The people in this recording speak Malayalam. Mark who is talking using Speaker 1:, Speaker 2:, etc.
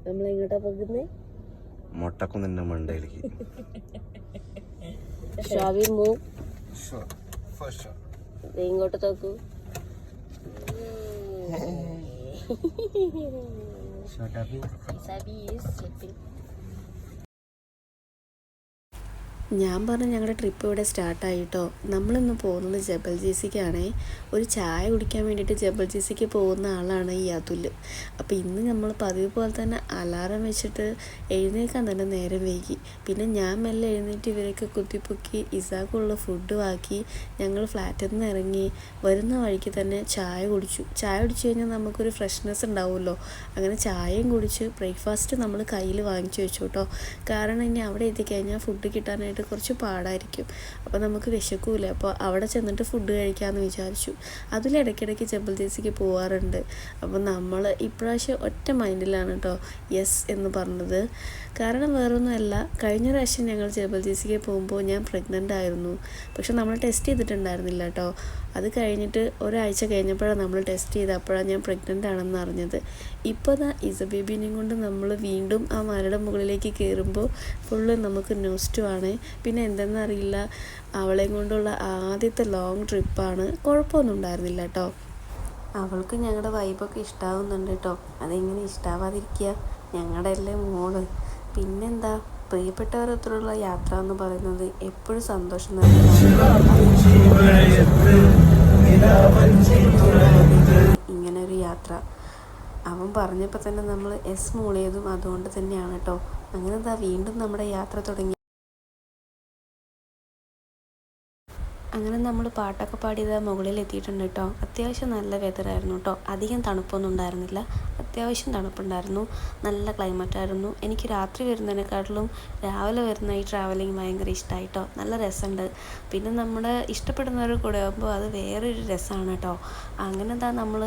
Speaker 1: നമ്മളെങ്ങോട്ടാ പോകുന്നേ?
Speaker 2: മൊട്ടക്കുന്നിന്റെ മണ്ടയിലേക്ക്.
Speaker 1: ഷാവി മൂവ്. ഇങ്ങോട്ട് നോക്കൂ. ഞാൻ പറഞ്ഞു ഞങ്ങളുടെ ട്രിപ്പ് ഇവിടെ സ്റ്റാർട്ടായിട്ടോ. നമ്മളിന്ന് പോകുന്നത് ജബൽ ജീസിക്കാണേ. ഒരു ചായ കുടിക്കാൻ വേണ്ടിയിട്ട് ജബൽ ജീസിക്ക് പോകുന്ന ആളാണ് ഈ അതുൽ. അപ്പോൾ ഇന്ന് നമ്മൾ പതിവ് പോലെ തന്നെ അലാറം വെച്ചിട്ട് എഴുന്നേൽക്കാൻ തന്നെ നേരം വൈകി. പിന്നെ ഞാൻ മെല്ലെ എഴുന്നേറ്റ് ഇവരൊക്കെ കുത്തിപ്പൊക്കി ഇസാക്കുള്ള ഫുഡ് ആക്കി ഞങ്ങൾ ഫ്ലാറ്റിൽ നിന്ന് ഇറങ്ങി. വരുന്ന വഴിക്ക് തന്നെ ചായ കുടിച്ചു കഴിഞ്ഞാൽ നമുക്കൊരു ഫ്രഷ്നെസ് ഉണ്ടാവുമല്ലോ. അങ്ങനെ ചായയും കുടിച്ച് ബ്രേക്ക്ഫാസ്റ്റ് നമ്മൾ കയ്യിൽ വാങ്ങിച്ചു വെച്ചു കേട്ടോ. കാരണം ഇനി അവിടെ എത്തിക്കഴിഞ്ഞാൽ ഫുഡ് കിട്ടാനായിട്ട് കുറച്ച് പാടായിരിക്കും. അപ്പോൾ നമുക്ക് വിശക്കൂല. അപ്പോൾ അവിടെ ചെന്നിട്ട് ഫുഡ് കഴിക്കാമെന്ന് വിചാരിച്ചു. അതിലിടയ്ക്കിടയ്ക്ക് ജബൽ ജീസിക്ക് പോകാറുണ്ട്. അപ്പോൾ നമ്മൾ ഇപ്രാവശ്യം ഒറ്റ മൈൻഡിലാണ് കേട്ടോ യെസ് എന്ന് പറഞ്ഞത്. കാരണം വേറൊന്നുമല്ല, കഴിഞ്ഞ പ്രാവശ്യം ഞങ്ങൾ ജബൽ ജീസിക്ക് പോകുമ്പോൾ ഞാൻ പ്രഗ്നൻ്റ് ആയിരുന്നു. പക്ഷെ നമ്മൾ ടെസ്റ്റ് ചെയ്തിട്ടുണ്ടായിരുന്നില്ല കേട്ടോ. അത് കഴിഞ്ഞിട്ട് ഒരാഴ്ച കഴിഞ്ഞപ്പോഴാണ് നമ്മൾ ടെസ്റ്റ് ചെയ്തപ്പോഴാണ് ഞാൻ പ്രഗ്നൻ്റ് ആണെന്ന് അറിഞ്ഞത്. ഇപ്പോൾ ദാ ഇസ ബേബീനെയും കൊണ്ട് നമ്മൾ വീണ്ടും ആ മലയുടെ മുകളിലേക്ക് കയറുമ്പോൾ ഫുള്ള് നമുക്ക് നോസ്റ്റുമാണ്. പിന്നെ എന്തെന്നറിയില്ല, അവളെയും കൊണ്ടുള്ള ആദ്യത്തെ ലോങ് ട്രിപ്പാണ്. കുഴപ്പമൊന്നും ഉണ്ടായിരുന്നില്ല കേട്ടോ. അവൾക്ക് ഞങ്ങളുടെ വൈബൊക്കെ ഇഷ്ടാവുന്നുണ്ട് കേട്ടോ. അതെങ്ങനെ ഇഷ്ടാവാതിരിക്കുക, ഞങ്ങളുടെ എല്ലാം മോള്. പിന്നെന്താ, പ്രിയപ്പെട്ടവരൊത്തുള്ള യാത്ര എന്ന് പറയുന്നത് എപ്പോഴും സന്തോഷം നൽകുന്നതാണ്. ഇങ്ങനൊരു യാത്ര അവൻ പറഞ്ഞപ്പോൾ തന്നെ നമ്മൾ എസ് മൂളിയതും അതുകൊണ്ട് തന്നെയാണ് കേട്ടോ. അങ്ങനെ എന്താ വീണ്ടും നമ്മുടെ യാത്ര തുടങ്ങി. അങ്ങനെ നമ്മൾ പാട്ടൊക്കെ പാടിയത് മുകളിൽ എത്തിയിട്ടുണ്ട് കേട്ടോ. അത്യാവശ്യം നല്ല വെതറായിരുന്നു കേട്ടോ. അധികം തണുപ്പൊന്നും ഉണ്ടായിരുന്നില്ല, അത്യാവശ്യം തണുപ്പുണ്ടായിരുന്നു. നല്ല ക്ലൈമറ്റായിരുന്നു. എനിക്ക് രാത്രി വരുന്നതിനെക്കാട്ടിലും രാവിലെ വരുന്ന ഈ ട്രാവലിംഗ് ഭയങ്കര ഇഷ്ടമായി കേട്ടോ. നല്ല രസമുണ്ട്. പിന്നെ നമ്മുടെ ഇഷ്ടപ്പെടുന്നവർ കൂടെ ആകുമ്പോൾ അത് വേറൊരു രസമാണ് കേട്ടോ. അങ്ങനെ എന്താ നമ്മൾ